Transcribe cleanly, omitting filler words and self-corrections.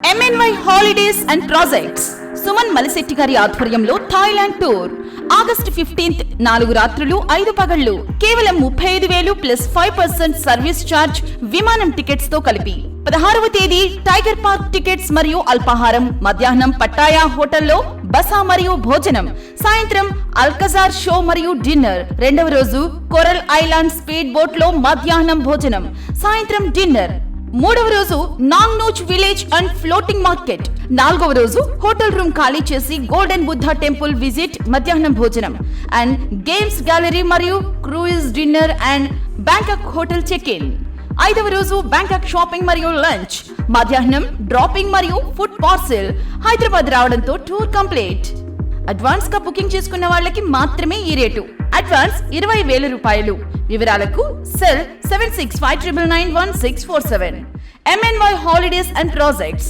MNY holidays and projects Suman Malisetti గారి ఆధ్వర్యంలో Thailand tour August 15th 4 రాత్రులు 5 పగళ్లు కేవలం 35,000 ప్లస్ 5% సర్వీస్ ఛార్జ్ విమానం టికెట్స్ తో కలిపి 16వ తేదీ టైగర్ పార్క్ టికెట్స్ మరియు అల్పాహారం మధ్యాహ్నం పట్టాయా హోటల్లో బస మరియు భోజనం సాయంత్రం అల్కజార్ షో మరియు డిన్నర్ రెండవ రోజు కోరల్ ఐలాండ్ స్పీడ్ బోట్ లో మధ్యాహ్నం భోజనం సాయంత్రం డిన్నర్ మూడవ రోజు నాంగ్నూచ్ విలేజ్ అండ్ ఫ్లోటింగ్ మార్కెట్ నాలుగవ రోజు హోటల్ రూమ్ ఖాళీ చేసి గోల్డెన్ బుద్ధ టెంపుల్ విజిట్ మధ్యాహ్నం భోజనం అండ్ గేమ్స్ గ్యాలరీ మరియు cruise dinner and Bangkok hotel check in ఐదవ రోజు బ్యాంకాక్ షాపింగ్ మరియు లంచ్ మధ్యాహ్నం డ్రాపింగ్ మరియు ఫుడ్ పార్సెల్ హైదరాబాద్ రావడంతో టూర్ కంప్లీట్ అడ్వాన్స్ గా బుకింగ్ చేసుకున్న వాళ్ళకి మాత్రమే ఈ రేటు అడ్వాన్స్ 20,000 రూపాయలు వివరాలకు cell 7659914647 MNY holidays and projects